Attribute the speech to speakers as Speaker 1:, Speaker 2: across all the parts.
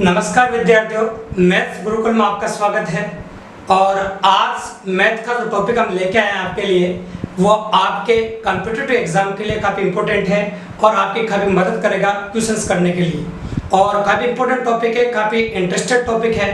Speaker 1: नमस्कार विद्यार्थियों, मैथ्स गुरुकुल में आपका स्वागत है। और आज मैथ का जो टॉपिक हम लेके आए हैं आपके लिए वो आपके कॉम्पिटिटिव एग्जाम के लिए काफ़ी इंपॉर्टेंट है और आपकी काफ़ी मदद करेगा क्वेश्चंस करने के लिए। और काफ़ी इंपॉर्टेंट टॉपिक है, काफ़ी इंटरेस्टेड टॉपिक है।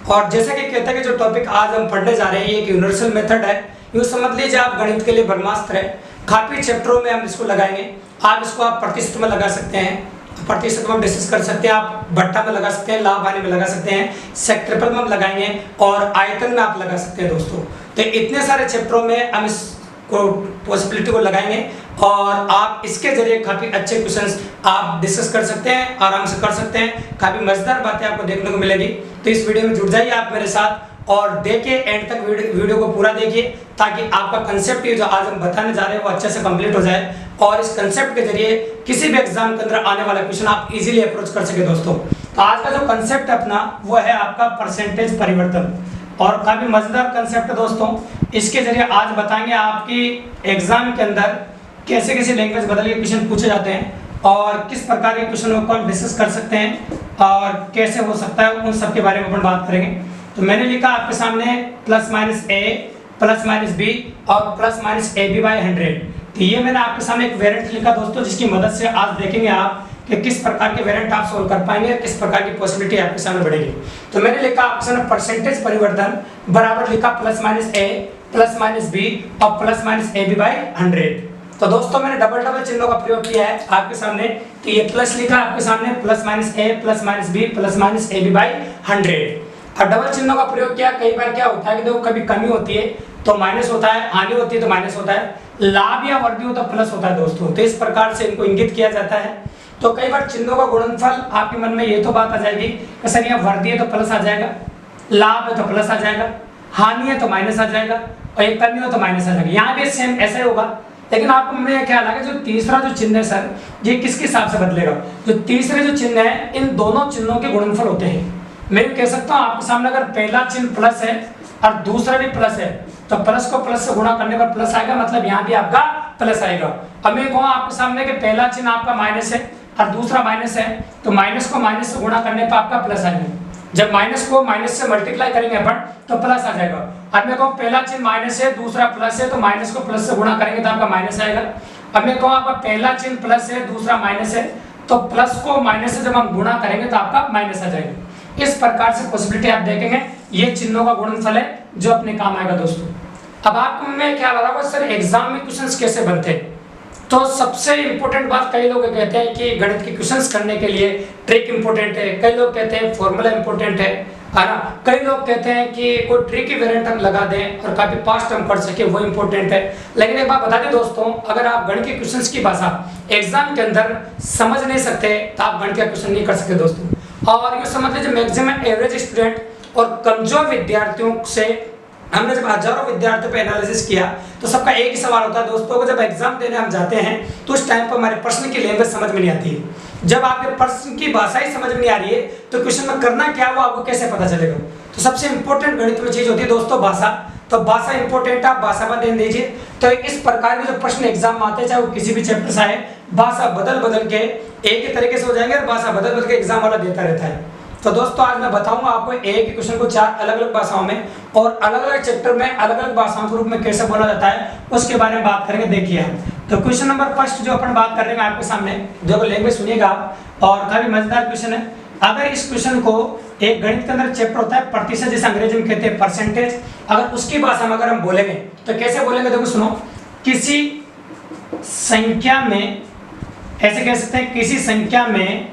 Speaker 1: और जैसा कि कहते हैं कि जो टॉपिक आज हम पढ़ने जा रहे हैं ये एक यूनिवर्सल मेथड है। यूँ समझ लीजिए आप गणित के लिए ब्रह्मास्त्र है। काफ़ी चैप्टरों में हम इसको लगाएंगे। आप प्रतिशत में लगा सकते हैं, प्रतिशत में डिस्कस कर सकते हैं, आप बट्टा में लगा सकते हैं, लाभ हानि में लगा सकते हैं, सेक्ट्रिपल में हम लगाएंगे और आयतन में आप लगा सकते हैं दोस्तों। तो इतने सारे चैप्टरों में हम इसको पॉसिबिलिटी को लगाएंगे और आप इसके जरिए काफ़ी अच्छे क्वेश्चंस आप डिस्कस कर सकते हैं, आराम से कर सकते हैं। काफ़ी मजेदार बातें आपको देखने को मिलेगी। तो इस वीडियो में जुड़ जाइए आप मेरे साथ और देखिए एंड तक वीडियो को पूरा देखिए ताकि आपका कंसेप्ट ये जो आज हम बताने जा रहे हैं वो अच्छे से कंप्लीट हो जाए और इस कंसेप्ट के जरिए किसी भी एग्जाम के अंदर आने वाला क्वेश्चन आप इजीली अप्रोच कर सके दोस्तों। तो आज का जो कंसेप्ट अपना वो है आपका परसेंटेज परिवर्तन और काफी मजेदार कंसेप्ट है दोस्तों। इसके जरिए आज बताएंगे आपकी एग्जाम के अंदर कैसे कैसे लैंग्वेज बदल के क्वेश्चन पूछे जाते हैं और किस प्रकार के क्वेश्चनों को हम डिस्कस कर सकते हैं और कैसे हो सकता है उन सब के बारे में अपन बात करेंगे। तो मैंने लिखा आपके सामने plus minus A plus minus B और plus minus A B by 100। तो ये मैंने आपके सामने एक वेरिएंट लिखा दोस्तों, जिसकी मदद से आज देखेंगे आप कि किस प्रकार के वेरिएंट आप सोल्व कर पाएंगे, किस प्रकार की पॉसिबिलिटी आपके सामने बढ़ेगी। तो मैंने लिखा आपके सामने परसेंटेज परिवर्तन बराबर लिखा plus minus A plus minus B और plus minus A B by 100। तो दोस्तों मैंने डबल चिन्हों का प्रयोग किया है आपके सामने। तो ये प्लस लिखा आपके सामने plus minus A plus minus B plus minus A B by 100 और डबल चिन्हों का प्रयोग किया। कई बार क्या होता है कि देखो कभी कमी होती है तो माइनस होता है, हानि होती है तो माइनस होता है, लाभ या वृद्धि हो तो प्लस होता है दोस्तों। तो इस प्रकार से इनको इंगित किया जाता है। तो कई बार चिन्हों का गुणनफल आपके मन में ये तो बात आ जाएगी कि सर यहाँ वृद्धि है तो प्लस आ जाएगा, लाभ है तो प्लस आ जाएगा, हानि है तो माइनस आ जाएगा और एक कमी हो तो माइनस आ जाएगा। यहाँ भी सेम ऐसा ही होगा। लेकिन आपको मेरा ख्याल आ गया जो तीसरा जो चिन्ह है सर ये किसके हिसाब से बदलेगा। जो तीसरे जो चिन्ह है इन दोनों चिन्हों के गुणनफल होते हैं। मैं कह सकता हूँ आपके सामने अगर पहला चिन्ह प्लस है और दूसरा भी प्लस है तो प्लस को प्लस से गुणा करने पर प्लस आएगा, मतलब यहाँ भी आपका प्लस आएगा। अब मैं कहूँ आपके सामने कि पहला चिन्ह आपका माइनस है और दूसरा माइनस है तो माइनस को माइनस से गुणा करने पर आपका प्लस आएगा। जब माइनस को माइनस से मल्टीप्लाई करेंगे अपन तो प्लस आ जाएगा। अब मैं कहूँ पहला चिन्ह माइनस है दूसरा प्लस है तो माइनस को प्लस से गुणा करेंगे तो आपका माइनस आएगा। अब मैं कहूँ आपका पहला चिन्ह प्लस है दूसरा माइनस है तो प्लस को माइनस से जब हम गुणा करेंगे तो आपका माइनस आ जाएगा। इस प्रकार से पॉसिबिलिटी आप देखेंगे। ये चिन्हों का गुणनफल है जो अपने काम आएगा दोस्तों। अब आपको मैं क्या लगा होगा सर एग्जाम में क्वेश्चंस कैसे बनते हैं। तो सबसे इंपॉर्टेंट बात कई लोग कहते हैं कि गणित के क्वेश्चंस करने के लिए ट्रिक इंपॉर्टेंट है, कई लोग कहते हैं फॉर्मूला इंपॉर्टेंट है ना, कई लोग कहते हैं कि कोई ट्रिक वेरिएंट हम लगा दें और काफी फास्ट हम कर सके वो इंपॉर्टेंट है। लेकिन एक बात बता दें दोस्तों, अगर आप गणित के क्वेश्चंस की भाषा एग्जाम के अंदर समझ नहीं सकते तो आप गणित का क्वेश्चन नहीं कर सकते दोस्तों। और ये समझ लीजिए मैक्सिमम एवरेज स्टूडेंट और कमजोर विद्यार्थियों से हमने जब हजारों विद्यार्थियों पे एनालिसिस किया तो सबका एक ही सवाल होता है दोस्तों, जब एग्जाम देने हम जाते हैं तो उस टाइम पर हमारे प्रश्न की लैंग्वेज समझ में नहीं आती है। जब आपके प्रश्न की भाषा ही समझ में नहीं आ रही है तो क्वेश्चन में करना क्या वो आपको कैसे पता चलेगा। तो सबसे इंपॉर्टेंट गणित में चीज होती है दोस्तों भाषा। तो भाषा इंपॉर्टेंट है, आप भाषा पर ध्यान दीजिए। तो इस प्रकार के जो प्रश्न एग्जाम में आते हैं चाहे वो किसी भी चैप्टर से आए, भाषा बदल के एक ही तरीके से हो जाएंगे और भाषा बदल के एग्जाम वाला देता रहता है। तो दोस्तों आज मैं बताऊंगा आपको एक ही क्वेश्चन को चार अलग अलग भाषाओं में और अलग अलग चैप्टर में अलग अलग भाषाओं के रूप में कैसे बोला जाता है उसके बारे में बात करेंगे। देखिए तो क्वेश्चन नंबर फर्स्ट जो अपन बात कर रहे हैं आपके सामने, देखो लैंग्वेज सुनिएगा आप और काफी मजेदार क्वेश्चन है। अगर इस क्वेश्चन को एक गणित के अंदर चैप्टर होता है प्रतिशत, जिसे अंग्रेजी में कहते हैं परसेंटेज, अगर उसकी भाषा में अगर हम बोलेंगे तो कैसे बोलेंगे। देखो सुनो, किसी संख्या में ऐसे कह सकते हैं किसी संख्या में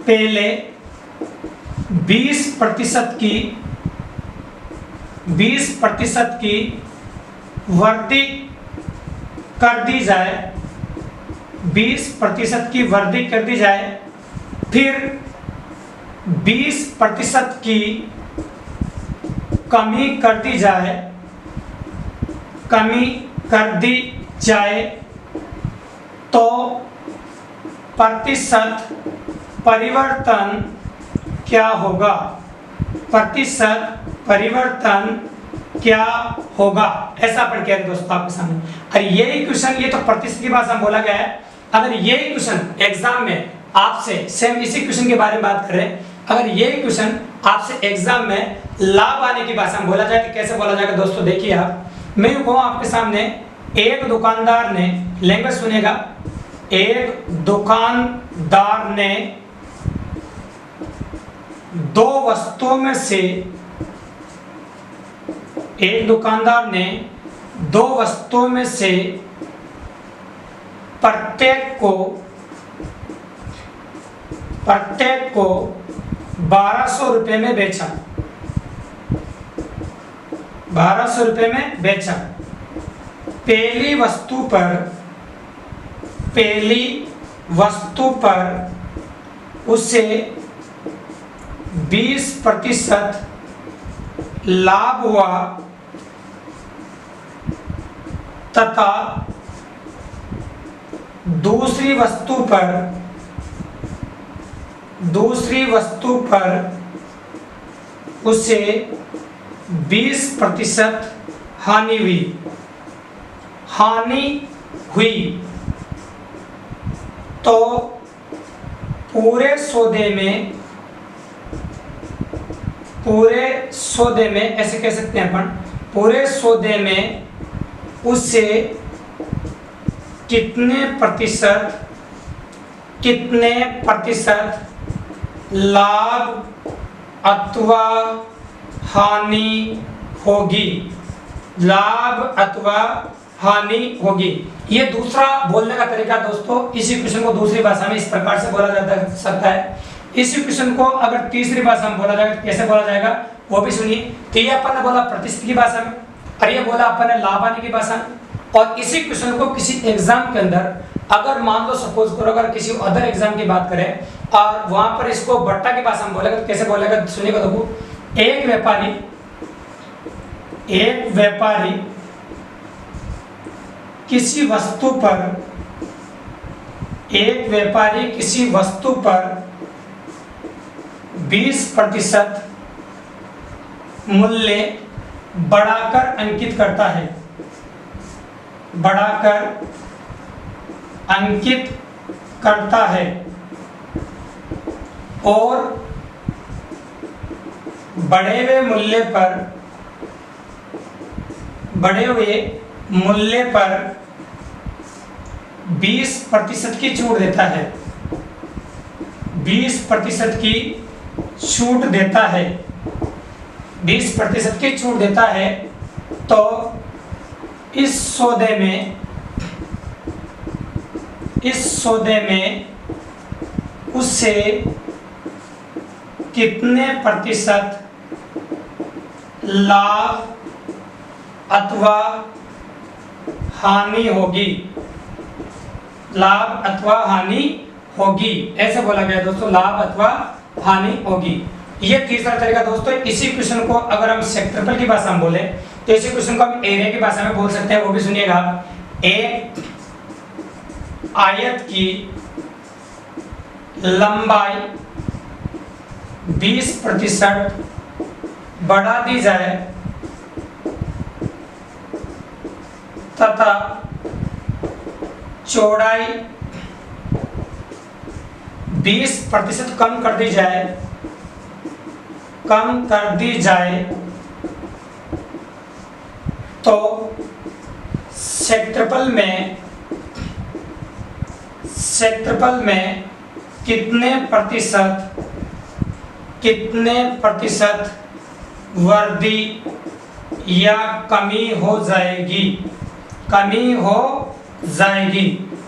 Speaker 1: पहले 20% की वृद्धि कर दी जाए, 20% की वृद्धि कर दी जाए, फिर 20% की कमी कर दी जाए तो प्रतिशत परिवर्तन क्या होगा। प्रतिशत परिवर्तन क्या होगा, ऐसा अपन कह रहे हैं दोस्तों आपके सामने। और यही क्वेश्चन, ये तो प्रतिशत की भाषा में बोला गया है। अगर यही क्वेश्चन एग्जाम में आपसे सेम इसी क्वेश्चन के बारे में बात करें अगर ये क्वेश्चन आपसे एग्जाम में लाभ आने की भाषा में बोला जाए तो कैसे बोला जाएगा दोस्तों? देखिए आप, मैं यूं कहूं आपके सामने, एक दुकानदार ने, लैंग्वेज सुनेगा, एक दुकानदार ने दो वस्तुओं में से, एक दुकानदार ने दो वस्तुओं में से प्रत्येक को 1200 रुपये में बेचा, 1200 रुपये में बेचा। पहली वस्तु पर उसे 20% लाभ हुआ तथा दूसरी वस्तु पर उसे 20% हानि हुई तो पूरे सौदे में ऐसे कह सकते हैं अपन, पूरे सौदे में उसे कितने प्रतिशत लाभ अथवा हानि होगी। ये दूसरा बोलने का तरीका दोस्तों, इसी क्वेश्चन को दूसरी भाषा में इस प्रकार से बोला जा सकता है। इसी क्वेश्चन को अगर तीसरी भाषा में बोला जाएगा तो कैसे बोला जाएगा वो भी सुनिए। तो ये अपन ने बोला प्रतिशत की भाषा में, और ये बोला अपन ने लाभ हानि की भाषा में। और इसी क्वेश्चन को किसी एग्जाम के अंदर अगर मान लो सपोज करो, अगर किसी अदर एग्जाम की बात करें और वहां पर इसको बट्टा की भाषा में बोलेगा तो कैसे बोलेगा सुनिएगा। देखो, एक व्यापारी किसी वस्तु पर 20% मूल्य बढ़ाकर अंकित करता है और बढ़े हुए मूल्य पर 20% की छूट देता है, 20% की छूट देता है, तो इस सौदे में उससे कितने प्रतिशत लाभ अथवा हानि होगी, ऐसे बोला गया दोस्तों, लाभ अथवा हानि होगी। ये तीसरा तरीका दोस्तों। इसी क्वेश्चन को अगर हम क्षेत्रफल की भाषा में बोले तो इसी क्वेश्चन को हम एरिया की भाषा में बोल सकते हैं, वो भी सुनिएगा। एक आयत की लंबाई 20% बढ़ा दी जाए तथा चौड़ाई 20% कम कर दी जाए तो क्षेत्रफल में कितने प्रतिशत वृद्धि या कमी हो जाएगी।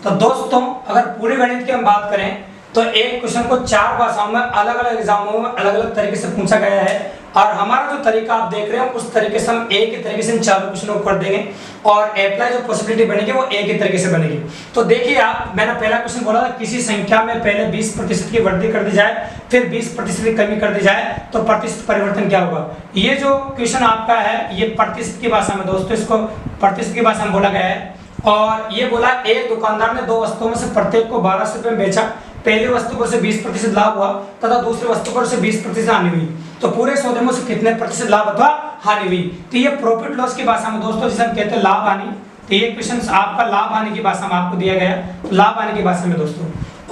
Speaker 1: तो दोस्तों अगर पूरे गणित की हम बात करें तो एक क्वेश्चन को 4 भाषाओं में अलग अलग एग्जामों में अलग अलग तरीके से पूछा गया है, और हमारा जो तरीका आप देख रहे हैं उस तरीके से हम एक ही तरीके से इन चारों क्वेश्चनों को कर देंगे और अप्लाई जो पॉसिबिलिटी बनेगी वो एक ही तरीके से बनेगी। तो देखिए आप, मैंने पहला क्वेश्चन बोला था किसी संख्या में पहले 20% की वृद्धि कर दी जाए फिर 20% की कमी कर दी जाए तो प्रतिशत परिवर्तन क्या होगा। ये जो क्वेश्चन आपका है ये प्रतिशत की भाषा में दोस्तों, इसको प्रतिशत की भाषा में बोला गया है। और ये बोला एक दुकानदार ने दो वस्तुओं में से प्रत्येक को 1200 रुपये में बेचा, पहली वस्तु पर से 20% लाभ हुआ तथा दूसरी वस्तु पर से 20% हानि हुई, तो पूरे सौदे में से कितने प्रतिशत लाभ अथवा हानि हुई। तो ये प्रॉफिट लॉस की भाषा में दोस्तों जिसे हम कहते हैं लाभ हानि। तो ये क्वेश्चन आपका लाभ हानि की भाषा में आपको दिया गया, तो लाभ हानि की भाषा में दोस्तों।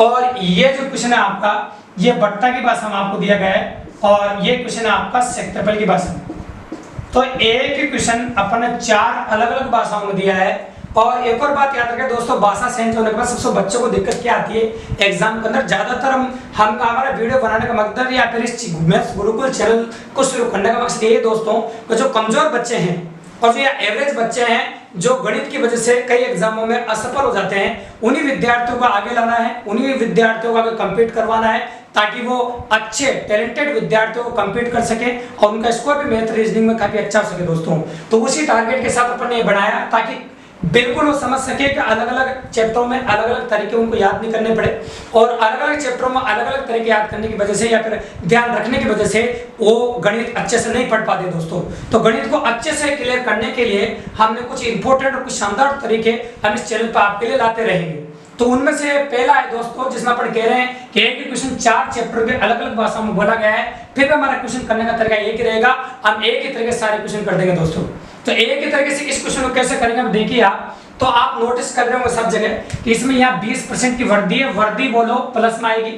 Speaker 1: और ये जो क्वेश्चन है आपका ये बट्टा की भाषा में आपको दिया गया है और ये क्वेश्चन है आपका क्षेत्रफल की भाषा में। तो एक ही क्वेश्चन अपन ने 4 अलग अलग भाषाओं में दिया है। और एक और बात याद रखें दोस्तों, भाषा चेंज होने के बाद सबसे बच्चों को दिक्कत क्या आती है एग्जाम के अंदर, ज्यादातर हम हमारा वीडियो बनाने का मकसद या फिर इस मैथ्स गुरुकुल चैनल को शुरू करने का मकसद ये है दोस्तों कि जो कमजोर बच्चे हैं और जो एवरेज बच्चे हैं जो गणित की वजह से कई एग्जामों में असफल हो जाते हैं, उन्हीं विद्यार्थियों को आगे लाना है, उन्हीं विद्यार्थियों को आगे कम्पीट करवाना है ताकि वो अच्छे टैलेंटेड विद्यार्थियों को कम्पीट कर सके और उनका स्कोर भी मैथ रीजनिंग में काफी अच्छा हो सके दोस्तों। तो उसी टारगेट के साथ अपन ने बनाया ताकि बिल्कुल वो समझ सके कि अलग अलग चैप्टरों में अलग अलग तरीके उनको याद नहीं करने पड़े और अलग अलग चैप्टरों में अलग अलग तरीके याद करने की वजह से या फिर ध्यान रखने की वजह से वो गणित अच्छे से नहीं पढ़ पाते दोस्तों। तो गणित को अच्छे से क्लियर करने के लिए हमने कुछ इंपॉर्टेंट और कुछ शानदार तरीके हम इस चैनल पर आपके लिए लाते रहेंगे। तो उनमें से पहला है दोस्तों जिसमें अपन कह रहे हैं कि एक ही क्वेश्चन 4 चैप्टर के अलग अलग भाषाओं में बोला गया है, फिर भी हमारा क्वेश्चन करने का तरीका एक ही रहेगा, हम एक ही तरीके से सारे क्वेश्चन कर देंगे दोस्तों। तो एक ही तरीके से इस क्वेश्चन को कैसे करेंगे हम देखिए आप, तो आप नोटिस कर रहे होंगे सब जगह कि इसमें यहाँ 20% की वर्दी है, वर्दी बोलो प्लस में आएगी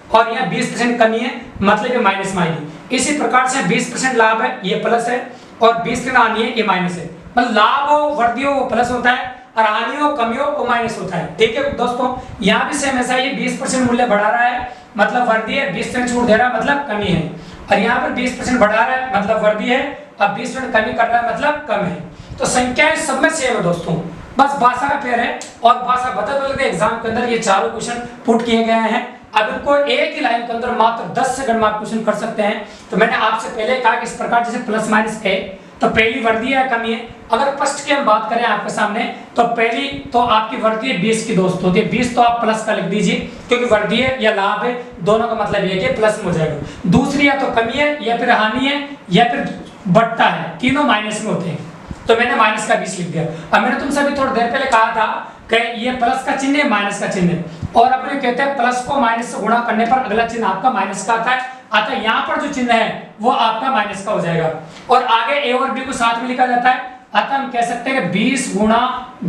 Speaker 1: और यहाँ 20% कमी है मतलब ये माइनस में आएगी। इसी प्रकार से 20% लाभ है ये प्लस है और 20% हानि है ये माइनस है। मतलब लाभ हो वर्दी हो वो प्लस होता है और हानि हो कमी हो वो माइनस होता है। ठीक है दोस्तों, यहाँ भी सेम ऐसा ये 20% मूल्य बढ़ा रहा है मतलब वर्दी है, 20% छूट दे रहा है मतलब कमी है, और यहाँ पर 20% बढ़ा रहा है मतलब वर्दी है और 20% कमी कर रहा है मतलब कम है। तो संख्याएं सब में सेम है दोस्तों, बस भाषा का फेर है और भाषा बदल बदल के एग्जाम के अंदर ये चारों क्वेश्चन पुट किए गए हैं। अब इनको एक ही लाइन के अंदर मात्र 10 सेकंड में आप क्वेश्चन कर सकते हैं। तो मैंने आपसे पहले कहा कि इस प्रकार जैसे प्लस माइनस है तो पहली वर्दी है कमी है। अगर फर्स्ट की हम बात करें आपके सामने तो पहली तो आपकी वर्दी है 20 की दोस्तों, 20 तो आप प्लस का लिख दीजिए क्योंकि वर्दी है या लाभ है दोनों का मतलब ये है कि प्लस में हो जाएगा। दूसरी या तो कमी है या फिर हानि है या फिर बट्टा है, तीनों माइनस में होते हैं तो मैंने माइनस का 20 लिख दिया। अब मैंने तुमसे अभी थोड़ी देर पहले कहा था कि ये प्लस का चिन्ह है माइनस का चिन्ह है और अपने कहते हैं प्लस को माइनस से गुणा करने पर अगला चिन्ह आपका माइनस का आता है, यहाँ पर जो चिन्ह है वो आपका माइनस का हो जाएगा और आगे ए और बी को साथ में लिखा जाता है। अतः हम कह सकते हैं कि 20 गुणा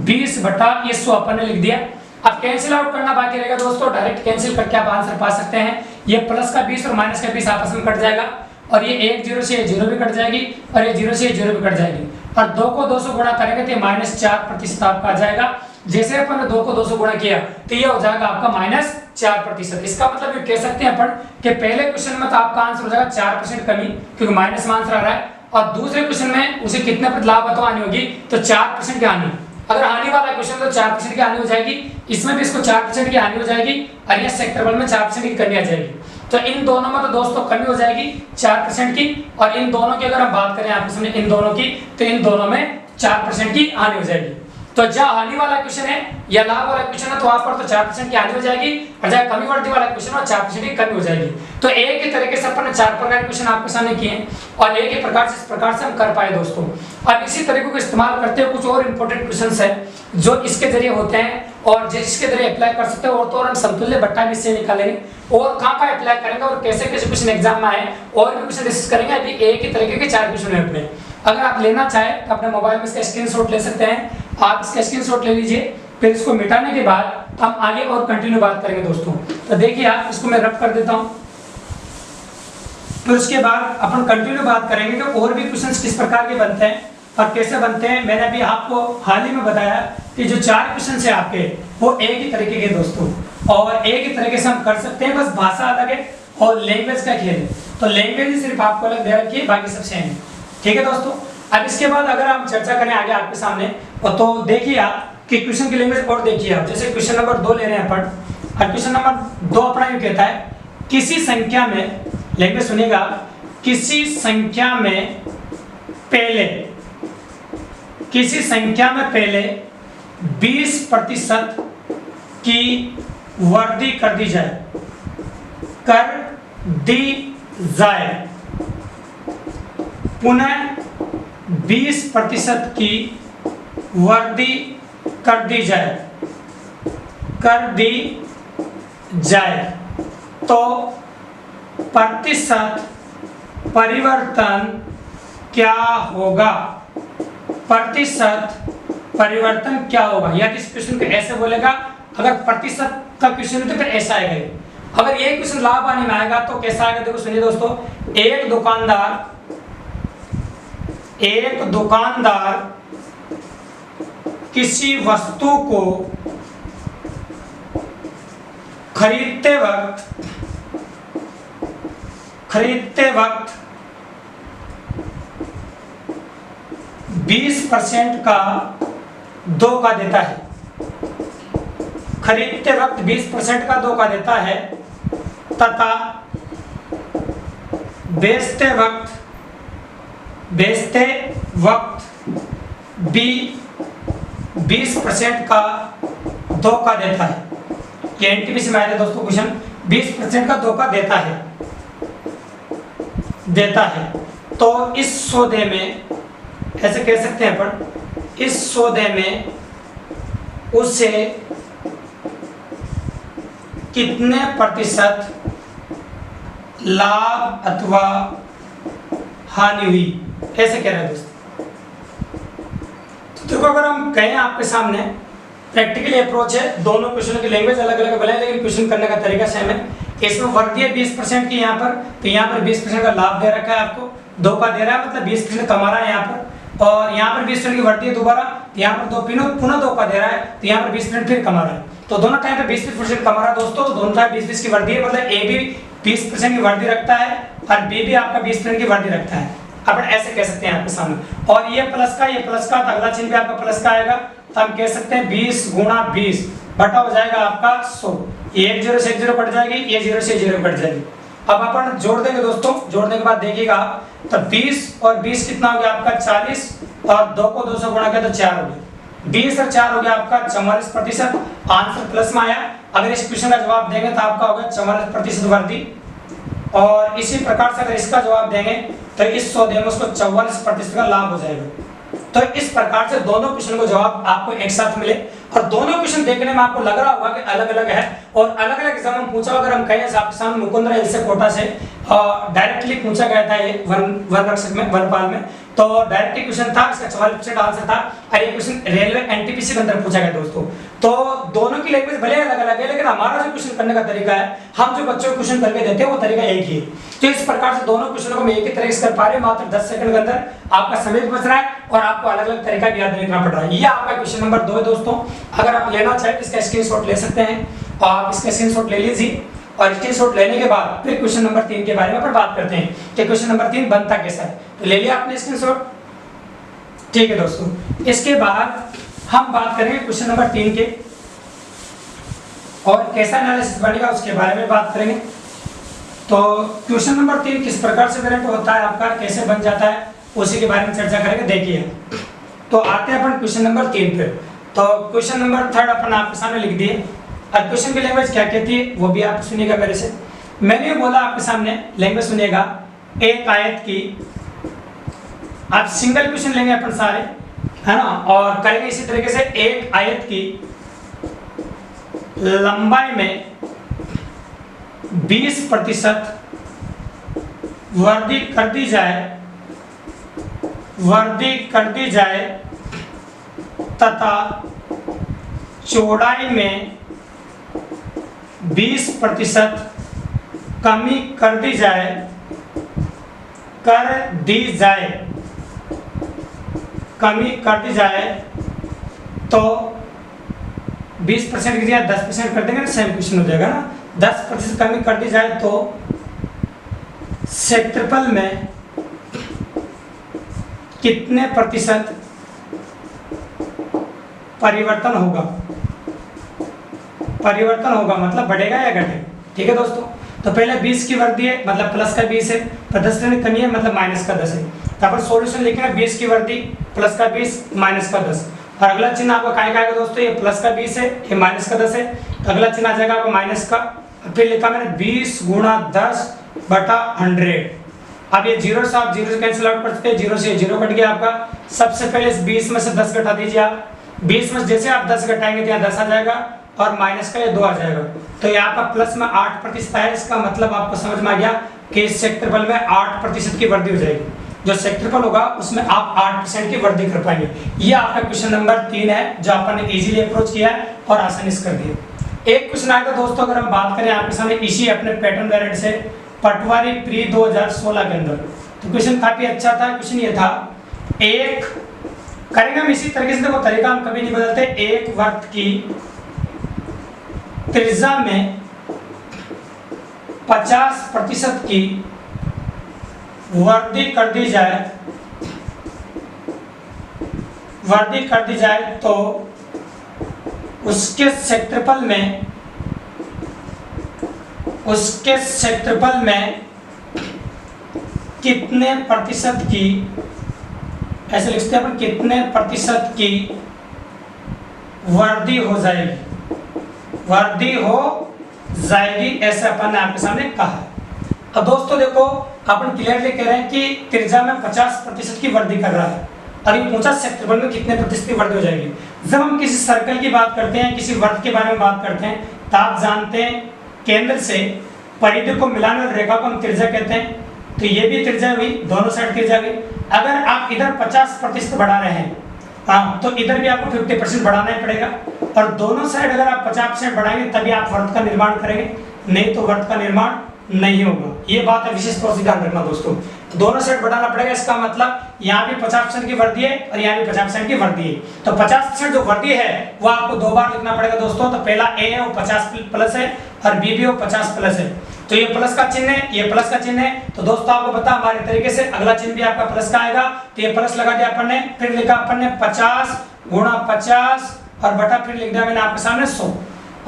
Speaker 1: 20 बटा ये 100 अपन ने लिख दिया। अब कैंसिल आउट करना बाकी रहेगा दोस्तों, डायरेक्ट कैंसिल करके आप आंसर पा सकते हैं। ये प्लस का 20 और माइनस का 20 आपस में कट जाएगा और ये 1 0 से 0 भी कट जाएगी और ये 0 से 0 भी कट जाएगी और 2 को 2 से गुणा करेंगे तो -4% आपका आ जाएगा। जैसे अपन ने 2 को 2 से गुणा किया तो ये हो जाएगा आपका -4%। इसका मतलब ये कह सकते हैं अपन कि पहले क्वेश्चन में तो आपका आंसर हो जाएगा 4% कमी क्योंकि माइनस में आंसर आ रहा है और दूसरे क्वेश्चन में उसे कितने प्रतिशत लाभ अथवा हानि होगी तो 4% की हानि। अगर हानि वाला क्वेश्चन तो 4% की हानि हो जाएगी, इसमें भी इसको 4% की हानि हो जाएगी और ये सेक्टर में 4% की कमी आ जाएगी। तो इन दोनों में तो दोस्तों कमी हो जाएगी 4% की और इन दोनों की अगर हम बात करें आपके सामने इन दोनों की तो इन दोनों में 4% की हानि हो जाएगी। तो जहाँ हानि वाला क्वेश्चन है या लाभ वाला क्वेश्चन है तो वहां पर तो 4% की हानि हो जाएगी और जहाँ कमी वर्दी वाला क्वेश्चन है 4% की कमी हो जाएगी। तो एक ही तरीके से अपन ने 4 प्रकार के क्वेश्चन आपके सामने किए हैं और एक ही प्रकार से इस प्रकार से हम कर पाए दोस्तों। अब इसी तरीके को इस्तेमाल करते हुए कुछ और इंपॉर्टेंट क्वेश्चन है जो इसके जरिए होते हैं और जिसके जरिए अप्लाई कर सकते हैं और तो और हम समतुल्य बट्टा भी इससे निकालेंगे और कहाँ अप्लाई करेंगे और कैसे कैसे क्वेश्चन एग्जाम में आए और भी क्वेश्चन डिस्कस करेंगे। अभी एक ही तरीके के 4 क्वेश्चन है अपने, अगर आप लेना चाहें तो अपने मोबाइल में इसका स्क्रीनशॉट ले सकते हैं। आप इसका स्क्रीनशॉट ले लीजिए, फिर इसको मिटाने के बाद हम आगे और कंटिन्यू बात करेंगे दोस्तों। तो देखिए आप इसको मैं रब कर देता हूं, फिर उसके बाद अपन कंटिन्यू बात करेंगे कि और भी क्वेश्चंस किस प्रकार के बनते हैं और कैसे बनते हैं। मैंने अभी आपको हाल ही में बताया कि जो 4 क्वेश्चंस है आपके वो एक ही तरीके के दोस्तों और एक ही तरीके से हम कर सकते हैं, बस भाषा अलग है और लैंग्वेज का खेल है। तो लैंग्वेज सिर्फ आपको अलग दे रखी है, बाकी सब सेम है। ठीक है दोस्तों, अब इसके बाद अगर हम चर्चा करें आगे आपके सामने तो देखिए आप कि क्वेश्चन की लैंग्वेज और देखिए आप, जैसे क्वेश्चन नंबर 2 ले रहे हैं अपन और क्वेश्चन नंबर 2 अपना यूं कहता है किसी संख्या में, लैंग्वेज सुनिएगा, किसी संख्या में पहले 20% की वृद्धि कर दी जाए पुनः 20% की वृद्धि कर दी जाए तो प्रतिशत परिवर्तन क्या होगा? प्रतिशत परिवर्तन क्या होगा? या इस क्वेश्चन को ऐसे बोलेगा, अगर प्रतिशत का क्वेश्चन है तो फिर ऐसा आएगा। अगर ये क्वेश्चन लाभ हानि में आएगा तो कैसा आएगा, देखो सुनिए दोस्तों, एक दुकानदार किसी वस्तु को खरीदते वक्त 20% का धोखा देता है। खरीदते वक्त 20% का धोखा देता है तथा बेचते वक्त भी 20% का धोखा देता है। ये एनटीपीसी में आया दोस्तों क्वेश्चन, 20% का धोखा देता है। तो इस सौदे में ऐसे कह सकते हैं अपन, इस सौदे में उसे कितने प्रतिशत लाभ अथवा हानि हुई, ऐसे कह रहे हैं दोस्तों। तो देखो अगर हम कहें आपके सामने प्रैक्टिकली अप्रोच है, दोनों क्वेश्चनों की लैंग्वेज अलग अलग भले लेकिन क्वेश्चन करने का तरीका सेम है। इसमें वर्दी है 20% की यहाँ पर, तो यहाँ पर 20% का लाभ दे रखा है आपको, धोखा दे रहा है मतलब 20% कमा रहा है यहाँ पर, और यहाँ पर 20% की वर्दी है दोबारा, यहाँ पर पुनः धोखा दे रहा है, तो यहाँ पर 20% फिर कमा रहा है। तो दोनों टाइम पे 20% कमा रहा है दोस्तों, तो दोनों टाइम 20-20 की वर्दी है, मतलब ए भी 20% की वर्दी रखता है और बी भी आपका 20% की वर्दी रखता है। अपन ऐसे कह सकते हैं आपके सामने, और ये प्लस का तो अगला चिन्ह भी आपका प्लस का आएगा, तो हम कह सकते हैं 20 गुणा 20 बटा हो जाएगा आपका 100। एक 0 से 1 0 कट जाएगी, ये 0 से 0 कट जाएगी। अब अपन जोड़ देंगे दोस्तों, जोड़ने के बाद देखिएगा तो 20 और 20 कितना हो गया आपका 40, और 2 को 2 से गुणा किया तो 4 हो गया, 20 और 4 हो गया आपका 44%। आंसर प्लस में आया। अगर इस क्वेश्चन का जवाब देंगे तो आपका होगा 44% वर्दी, और इसी प्रकार से अगर इसका जवाब देंगे तो इस सौदे में उसको 44% का लाभ हो जाएगा। तो इस प्रकार से दोनों क्वेश्चन को जवाब आपको एक साथ मिले, और दोनों क्वेश्चन देखने में आपको लग रहा होगा कि अलग अलग है, और अलग अलग एग्जाम में पूछा, अगर हम कहें आपके सामने मुकुंदरा हिल से कोटा से डायरेक्टली पूछा गया था ये वनरक्षक में, वनपाल में, तो डायरेक्टली क्वेश्चन था, इसका 44% आंसर था, और ये क्वेश्चन रेलवे एनटीपीसी के अंदर पूछा गया दोस्तों। तो दोनों की लैंग्वेज भले अलग अलग है, लेकिन हमारा जो क्वेश्चन करने का तरीका है, हम जो बच्चों को क्वेश्चन करके देते हैं वो तरीका एक ही है। तो इस प्रकार से दोनों क्वेश्चनों को हम एक ही तरीके से कर पा रहे हैं, मात्र 10 सेकंड के अंदर आपका समय बच रहा है, और आपको अलग अलग तरीका भी याद रखना पड़ रहा है। ये आपका क्वेश्चन नंबर 2 है दोस्तों। अगर आप लेना चाहें तो इसका स्क्रीनशॉट ले सकते हैं, और आप इसका स्क्रीनशॉट ले लीजिए, और स्क्रीनशॉट लेने के बाद फिर क्वेश्चन नंबर 3 के बारे में अपन बात करते हैं कि क्वेश्चन नंबर 3 बनता कैसा है। तो ले लिया आपने स्क्रीनशॉट, ठीक है दोस्तों। इसके बाद हम बात करेंगे क्वेश्चन नंबर 3 के, और कैसा एनालिसिस बनेगा उसके बारे में बात करेंगे। तो क्वेश्चन नंबर 3 किस प्रकार से वेरिएंट होता है आपका, कैसे बन जाता है, उसी के बारे में चर्चा करेंगे। देखिए तो आते हैं अपन क्वेश्चन नंबर 3 पे। तो क्वेश्चन नंबर 3 अपन आपके सामने लिख दिए, और क्वेश्चन की लैंग्वेज क्या कहती है वो भी आप सुनिएगा मेरे से। मैंने बोला आपके सामने लैंग्वेज सुनिएगा, एक आयत की, आप सिंगल क्वेश्चन लेंगे अपन सारे, है ना, और करेंगे इसी तरीके से। एक आयत की लंबाई में 20% वर्दी कर दी जाए तथा चौड़ाई में 20% कमी कर दी जाए तो 20% की जगह 10% कर देंगे ना, सेम क्वेश्चन हो जाएगा ना। 10% कमी कर दी जाए तो क्षेत्रफल में कितने प्रतिशत परिवर्तन होगा, मतलब बढ़ेगा या घटेगा। ठीक है दोस्तों। तो पहले 20 की वर्दी है, मतलब प्लस का 20 है, पर 10% कमी है, मतलब माइनस का 10 है। तो अपन सॉल्यूशन लिखेंगे 20 की वर्दी प्लस का 20 माइनस का 10, और अगला चिन्ह आपका काय का आएगा दोस्तों, ये प्लस का 20 है, ये माइनस का 10 है, अगला चिन्ह आ जाएगा आपका माइनस का, फिर लिखा मैंने 20 गुणा 10 बटा 100। अब ये 0 से आप 0 से कैंसिल आउट कर सकते हैं, 0 से 0 कट गया आपका। सबसे पहले इस 20 में से 10 घटा दीजिए आप, 20 में जैसे आप 10 घटाएंगे तो यहाँ 10 आ जाएगा, और माइनस का ये 2 आ जाएगा। तो ये आपका प्लस में 8% है, इसका मतलब आपको समझ में आ गया कि इस क्षेत्रफल में 8% की वृद्धि हो जाएगी। जो क्षेत्रफल होगा उसमें आप 8% की वृद्धि कर पाएंगे। ये आपका क्वेश्चन नंबर 3 है, जो आपने इजीली अप्रोच किया है और आसानी से कर दिया। एक क्वेश्चन आया था दोस्तों, अगर हम बात करें आपके सामने इसी अपने पैटर्न वेरिएंट से पटवारी प्री 2016 के अंदर, तो क्वेश्चन काफी अच्छा था। क्वेश्चन ये था, एक करेंगे हम इसी तरीके से, देखो तरीका हम कभी नहीं बदलते। एक वृत्त की त्रिज्या में 50% की वृद्धि कर दी जाए तो उसके क्षेत्रफल में कितने प्रतिशत की, ऐसे लिखते हैं अपन, कितने प्रतिशत की वृद्धि हो जाएगी, ऐसे अपन ने आपके सामने कहा। अब दोस्तों देखो, अपन क्लियरली कह रहे हैं कि त्रिज्या में 50% की वृद्धि कर रहा है और ये पूछा क्षेत्रफल में कितने प्रतिशत की वृद्धि हो जाएगी। जब हम किसी सर्कल की बात करते हैं, किसी वृत्त के बारे में बात करते हैं, तो आप जानते हैं केंद्र से परिधि को मिलाने वाली रेखा को हम त्रिज्या कहते हैं। तो ये भी त्रिज्या हुई, दोनों साइड त्रिज्या हुई। अगर आप इधर 50% बढ़ा रहे हैं, हाँ, तो इधर भी आपको 50% बढ़ाना ही पड़ेगा। और दोनों साइड अगर आप 50% बढ़ाएंगे तभी आप वृत्त का निर्माण करेंगे, नहीं तो वृत्त का निर्माण नहीं होगा। ये बात है, विशेष तौर से ध्यान रखना दोस्तों, दोनों साइड बढ़ाना पड़ेगा। इसका मतलब यहाँ भी 50% की वृद्धि है और यहाँ भी 50% की वृद्धि है। तो 50% जो वृद्धि है वो आपको दो बार लिखना पड़ेगा दोस्तों। तो पहला ए है वो 50 प्लस है और बी भी वो 50 प्लस है। तो ये प्लस का चिन्ह है, ये प्लस का चिन्ह है। तो दोस्तों आपको पता हमारे तरीके से अगला चिन्ह भी आपका प्लस का आएगा। तो ये प्लस लगा दिया अपन ने, फिर लिखा अपन ने 50 गुणा 50 और बटा फिर लिख दिया मैंने आपके सामने 100।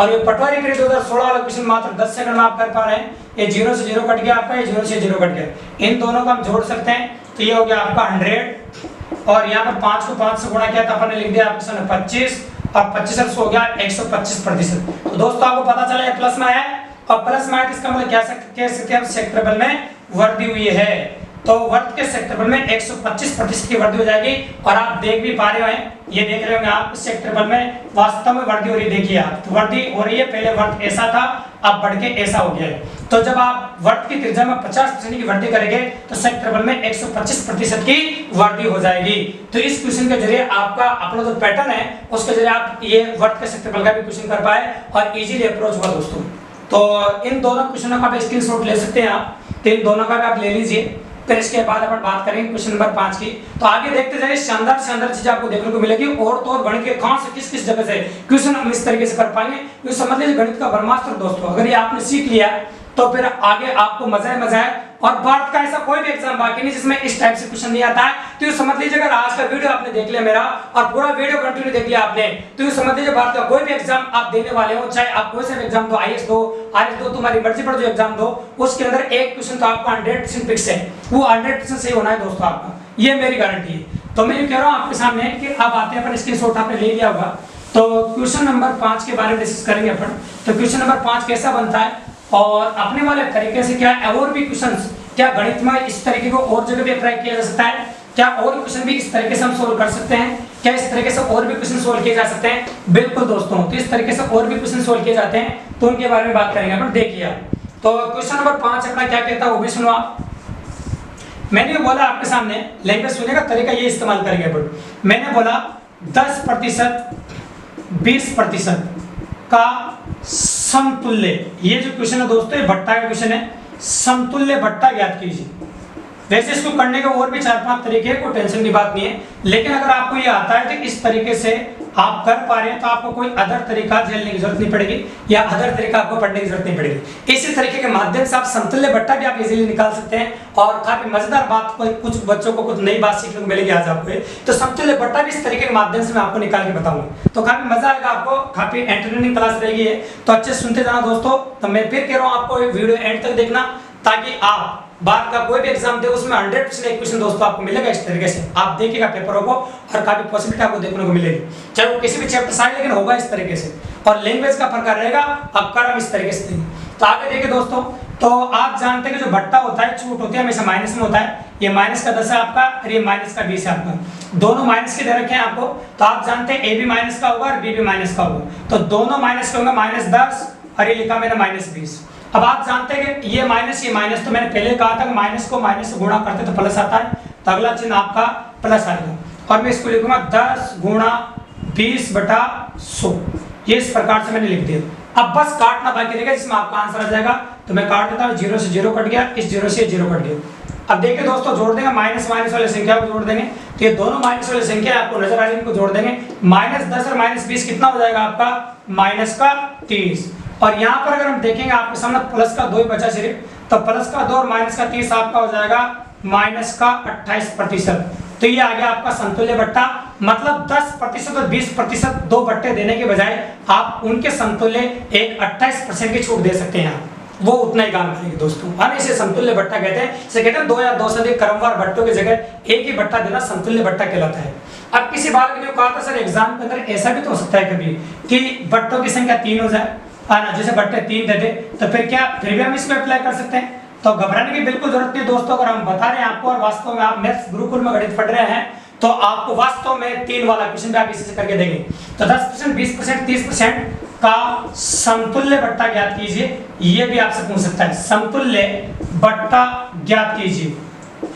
Speaker 1: और ये पटवारी प्री 2016 वाला क्वेश्चन मात्र 10 सेकंड में आप कर पा रहे हैं। ये 0 से 0 कट गया आपका, ये 0 से 0 कट गया। इन दोनों को हम जोड़ सकते हैं, तो ये हो गया आपका 100 और यहाँ पर 5 को 5 से गुणा किया तो अपन ने लिख दिया आपके सामने 25 और 25 हो गया 125%। तो दोस्तों आपको पता चला ये प्लस में है और प्लस में है, इसका मतलब क्या कह सकते हैं, क्षेत्रफल में वृद्धि हुई है। तो वृत्त के क्षेत्रफल में 125% की वृद्धि हो जाएगी। और आप देख भी पा रहे हैं, ये देख रहे होंगे आप, क्षेत्रफल में वास्तव में वृद्धि हो रही है। देखिए आप, तो वृद्धि हो रही है। पहले वृत्त ऐसा था, अब बढ़ के ऐसा हो गया है। तो जब आप वृत्त की त्रिज्या में 50% की वृद्धि करेंगे तो क्षेत्रफल में 125% की वृद्धि हो जाएगी। तो इस क्वेश्चन के जरिए आपका अपना जो पैटर्न है उसके जरिए आप ये वृत्त के क्षेत्रफल का भी क्वेश्चन कर पाए और इजीली अप्रोच हुआ दोस्तों। तो इन दोनों क्वेश्चनों का भी स्क्रीनशॉट ले सकते हैं आप, तो इन दोनों का भी आप ले लीजिए। फिर इसके बाद अपन बात करेंगे क्वेश्चन नंबर 5 की। तो आगे देखते जाइए, शानदार चीज आपको देखने को मिलेगी। और तो और गणित के कहां से किस जगह से क्वेश्चन हम इस तरीके से कर पाएंगे, ये समझ लीजिए गणित का ब्रह्मास्त्र दोस्तों। अगर ये आपने सीख लिया तो फिर आगे आपको मजा है। और भारत का ऐसा कोई भी एग्जाम बाकी नहीं जिसमें इस टाइप से क्वेश्चन नहीं आता है। तो ये समझ लीजिए, अगर आज का वीडियो आपने देख लिया मेरा और पूरा वीडियो कंटिन्यू देख लिया आपने, तो ये समझ लीजिए भारत का कोई भी एग्जाम आप देने वाले हो, चाहे आप कोई सा भी एग्जाम दो, आईएएस दो, आरएस दो, तुम्हारी मर्जी पर जो एग्जाम दो, उसके अंदर एक क्वेश्चन तो आपका 100% फिक्स है, वो 100% सही होना है दोस्तों आपका, ये मेरी गारंटी है। तो मैं ये कह रहा हूँ आपके सामने कि अब आते हैं अपन, स्क्रीनशॉट आपने ले लिया होगा। तो क्वेश्चन नंबर 5 के बारे में डिस्कस करेंगे अपन। तो क्वेश्चन नंबर 5 कैसा बनता है और अपने वाले तरीके से क्या और भी क्वेश्चंस, क्या गणित में इस तरीके को और जगह भी अप्लाई किया जा सकता है, क्या और क्वेश्चन भी इस तरीके से हम सोल्व कर सकते हैं, क्या इस तरीके से और भी क्वेश्चन सोल्व किए जा सकते हैं? बिल्कुल दोस्तों, तो इस तरीके से और भी क्वेश्चन सोल्व किए जाते हैं, तो उनके बारे में बात करेंगे अपन। देखिए तो क्वेश्चन नंबर 5 अपना क्या कहता है वो भी सुनो आप। मैंने बोला आपके सामने, लैंग्वेज सुनने का तरीका ये इस्तेमाल करेंगे अपन। मैंने बोला 10% 20% का समतुल्य, ये जो क्वेश्चन है दोस्तों ये भट्टा का क्वेश्चन है, समतुल्य भट्टा ज्ञात कीजिए। वैसे इसको करने के और भी 4-5 तरीके हैं, कोई टेंशन की बात नहीं है, लेकिन अगर आपको ये आता है तो इस तरीके से आप कर पा रहे हैं तो आपको कोई अदर तरीका झेलने की जरूरत नहीं पड़ेगी या अदर तरीका आपको पढ़ने की जरूरत नहीं पड़ेगी। इसी तरीके के माध्यम से आप समतुल्य भट्टा भी आप इजीली निकाल सकते हैं। और काफी मजेदार बात, कोई कुछ बच्चों को कुछ नई बात सीखने को मिलेगी आज आपको। तो समतुल्य भट्टा भी इस तरीके के माध्यम से मैं आपको निकाल के बताऊंगा, तो काफी मजा आएगा आपको, काफी एंटरटेनिंग क्लास रहेगी। तो अच्छे सुनते जाना दोस्तों। तो मैं फिर कह रहा हूँ आपको वीडियो एंड तक देखना, ताकि आप बात का कोई भी एग्जाम दे उसमें 100% एक क्वेश्चन दोस्तों आपको मिलेगा। इस तरीके से आप देखिएगा पेपरों को और काफी पॉसिबिलिटी आपको देखने को मिलेगी, चाहे वो किसी भी चैप्टर से आए, लेकिन होगा इस तरीके से। और लैंग्वेज का प्रकार रहेगा, अब कर हम इस तरीके से देंगे। तो आगे देखिए दोस्तों, तो आप जानते हैं कि जो भट्टा होता है, छूट होती है हमेशा माइनस में होता है। ये माइनस का 10 है आपका और ये माइनस का 20 है आपका, दोनों माइनस के दे रखे हैं आपको। तो आप जानते हैं ए भी माइनस का होगा और बी भी माइनस का होगा, तो दोनों माइनस के होंगे, -10 और ये लिखा मैंने -20। अब आप जानते हैं कि ये माइनस, तो मैंने पहले कहा था कि माइनस को माइनस से गुणा करते तो प्लस आता है, तो अगला चिन्ह आपका प्लस आएगा। और मैं इसको लिखूंगा 10 गुणा 20/100, ये इस प्रकार से मैंने लिख दिया। अब बस काटना बाकी रहेगा जिसमें आपका आंसर आ जाएगा। तो मैं काट देता हूँ, 0 से 0 कट गया, इस 0 से 0 कट गया। अब देखिए दोस्तों, जोड़ देंगे माइनस माइनस वाली संख्या को जोड़ देंगे, तो ये दोनों माइनस वाली संख्या आपको नजर आ रही है, इनको जोड़ देंगे। -10 और -20 कितना हो जाएगा आपका, -30। और यहाँ पर अगर हम देखेंगे आपके सामने प्लस का 2 ही बचा सिर्फ, तो प्लस का 2 और माइनस का 30 आपका हो जाएगा -28%। तो ये आ गया आपका समतुल्य बट्टा। मतलब 10% और 20% दो बट्टे देने के बजाय आप उनके समतुल्य एक 28% की छूट दे सकते हैं, वो उतना ही काम करेंगे दोस्तों, है ना। इसे समतुल्य बट्टा कहते हैं। इसे कहते हैं 2 या 2 से अधिक क्रमवार बट्टों की जगह एक ही बट्टा देना समतुल्य बट्टा कहलाता है। अब किसी बालक ने कहा था सर एग्जाम के अंदर ऐसा भी तो हो सकता है कभी कि बट्टों की संख्या 3 हो जाए, है ना, जैसे बट्टे 3 दे दे, तो फिर क्या फिर भी हम इसको अप्लाई कर सकते हैं। तो घबराने की बिल्कुल जरूरत नहीं दोस्तों, अगर हम बता रहे हैं आपको और वास्तव में आप मैथ्स गुरुकुल में गणित पढ़ रहे हैं तो आपको वास्तव में 3 वाला क्वेश्चन भी आप इसी से करके देंगे। तो 10%, 20%, 30% का समतुल्य बट्टा ज्ञात कीजिए, ये भी आपसे पूछ सकता है। समतुल्य बट्टा ज्ञात कीजिए,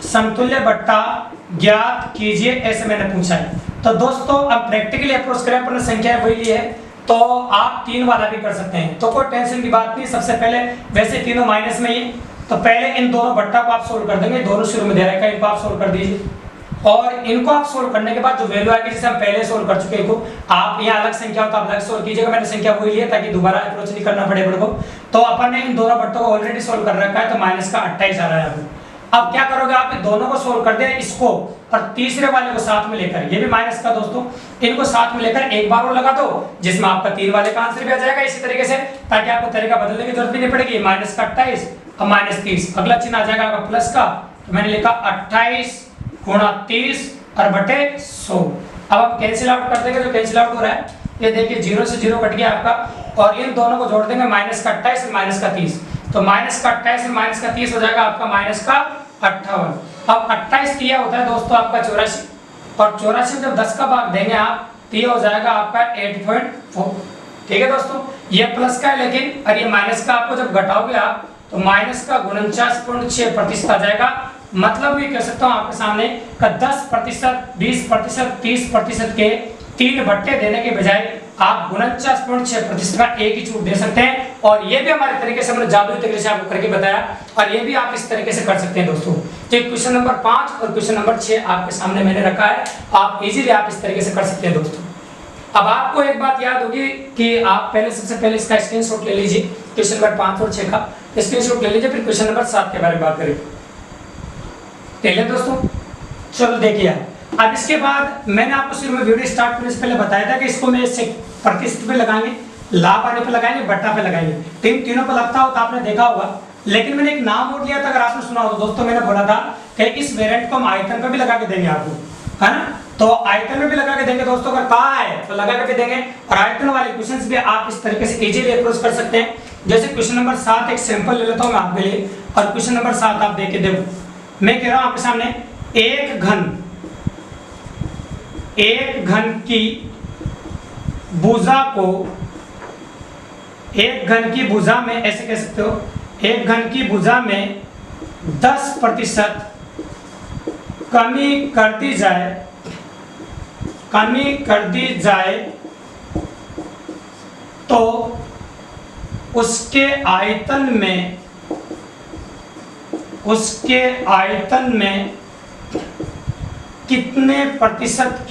Speaker 1: समतुल्य बट्टा ज्ञात कीजिए, ऐसे मैंने पूछा है। तो दोस्तों अब प्रैक्टिकली अप्रोच करें, अपने संख्या वही ली है, तो आप 3 वाला भी कर सकते हैं, तो कोई टेंशन की बात नहीं। सबसे पहले वैसे तीनों माइनस में ही, तो पहले इन दोनों बट्टा को आप सोल्व कर देंगे, दोनों शुरू में दे रखा है, इनको आप सोल्व कर दीजिए। और इनको आप सोल्व करने के बाद जो वैल्यू आएगी, जैसे हम पहले सोल्व कर चुके हैं, आप यहाँ अलग संख्या हो तो आप अलग सोल्व कीजिएगा, मैंने संख्या वही ली है ताकि दोबारा अप्रोच नहीं करना पड़े को। तो अपन ने इन दोनों बट्टों को ऑलरेडी सोल्व कर रखा है, तो माइनस का 28 आ रहा है। अब क्या करोगे आप, इन दोनों को सोल्व कर दिया, इसको और तीसरे वाले को साथ में लेकर, ये भी माइनस का दोस्तों, इनको साथ में लेकर एक बार और लगा दो, जिसमें आपका 3 वाले का आंसर भी आ जाएगा इसी तरीके से, ताकि आपको तरीका बदलने की जरूरत भी नहीं पड़ेगी। माइनस का 28 और -30, अगला चिन्ह आ जाएगा आपका प्लस का, तो मैंने लिखा 28 गुणा 30 और बटे 100। अब आप कैंसिल आउट कर देंगे, जो कैंसिल आउट हो रहा है, ये देखिए 0 से 0 कट गया आपका, और इन दोनों को जोड़ देंगे, माइनस का 28 और माइनस का 30, तो माइनस का 28 और माइनस का 30 हो जाएगा आपका माइनस का 58। अब 28 किया होता है दोस्तों आपका 84, और 84 में जब 10 का भाग देंगे आप, तो ये हो जाएगा आपका 8.4। ठीक है दोस्तों, ये प्लस का है, लेकिन और ये माइनस का आपको जब घटाओगे आप, तो माइनस का 49.6% आ जाएगा। मतलब ये कह सकता हूँ आपके सामने का 10%, 20%, 30% के 3 बट्टे देने के बजाय आप 49.6% का एक ही छूट दे सकते हैं। और ये भी हमारे तरीके से, हमने जादुई तरीके से आपको करके बताया, और ये भी आप इस तरीके से कर सकते हैं दोस्तों। तो क्वेश्चन नंबर 5 और क्वेश्चन नंबर 6 आपके सामने मैंने रखा है, आप इजीली आप इस तरीके से कर सकते हैं दोस्तों। अब आपको एक बात याद होगी कि आप पहले सबसे पहले इसका स्क्रीनशॉट ले लीजिए, क्वेश्चन नंबर 5 और 6 का स्क्रीनशॉट ले लीजिए, फिर क्वेश्चन नंबर 7 के बारे में बात करें। ठीक है दोस्तों, चलो देखिए। अब इसके बाद मैंने आपको शुरू में वीडियो स्टार्ट करने से पहले बताया था कि इसको मैं प्रतिशत पे लगाएंगे, लाभ आने पे लगाएंगे, बट्टा पे लगाएंगे, तीनों पे लगता हो तो आपने देखा होगा। लेकिन मैंने एक नाम और लिया था, अगर आपने सुना हो तो दोस्तों, मैंने बोला था कि इस वेरिएंट को हम आयतन पे भी लगा के देंगे आपको, है ना। तो आयतन में भी लगा के देंगे दोस्तों, अगर कहा है तो लगा के भी देंगे। और आयतन वाले क्वेश्चंस भी आप इस तरीके से इजीली अप्रोच कर सकते हैं। जैसे क्वेश्चन नंबर 7 एक सैंपल ले लेता हूं मैं आपके लिए, और क्वेश्चन नंबर 7 आप देख के देखो। मैं कह रहा हूं आपके सामने एक घन की भुजा को, एक घन की भुजा में, ऐसे कह सकते हो, एक घन की भुजा में 10% कमी कर दी जाए तो उसके आयतन में कितने प्रतिशत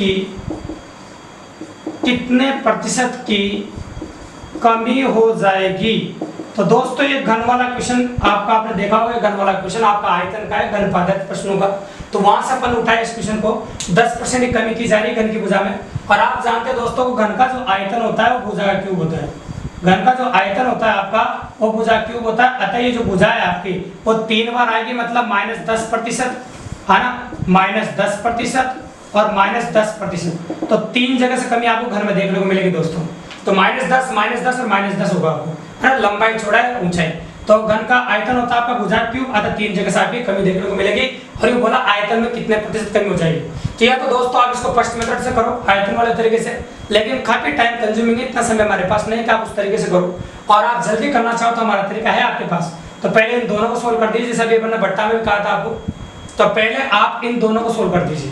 Speaker 1: की कमी हो जाएगी। तो दोस्तों ये घन वाला क्वेश्चन आपने देखा होगा, घन वाला क्वेश्चन आपका आयतन का है, घन पदार्थ प्रश्नों का। तो वहां से अपन उठाए इस क्वेश्चन को, 10% की कमी की जा रही है घन की भुजा में। और आप जानते हैं दोस्तों, घन का जो आयतन होता है वो भुजा का क्यूब होता है। घन का जो आयतन होता है आपका वो भुजा क्यूब होता है। अतः ये जो भुजा है आपकी वो 3 बार आएगी, मतलब -10%, है ना, -10% और -10%। तो 3 जगह से कमी आपको घर में देखने को मिलेगी दोस्तों। तो -10, -10 और -10 होगा आपको, है ना, लंबाई छोड़ा है ऊंचाई। तो घन का आयतन होता है आपका भुजा क्यूब, अतः 3 जगह से आपकी कमी देखने को मिलेगी। और ये बोला आयतन में कितने प्रतिशत कमी हो जाएगी। तो या तो दोस्तों आप इसको फर्स्ट मेथड से करो, आयतन वाले तरीके से, लेकिन काफी टाइम कंज्यूमिंग है, इतना समय हमारे पास नहीं कि आप उस तरीके से करो। और आप जल्दी करना चाहो तो हमारा तरीका है आपके पास। तो पहले इन दोनों को सोल्व कर दीजिए, जैसे अभी मैंने बट्टा में भी कहा था आपको। तो पहले आप इन दोनों को सोल्व कर दीजिए,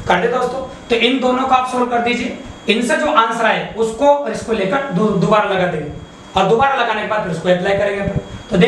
Speaker 1: कर दे दोस्तों। तो इन दोनों को आप सोल्व कर दीजिए, इनसे जो आंसर आए उसको और इसको लेकर दोबारा लगा देंगे। और दोबारा लगाने के बाद फिर उसको अप्लाई करेंगे।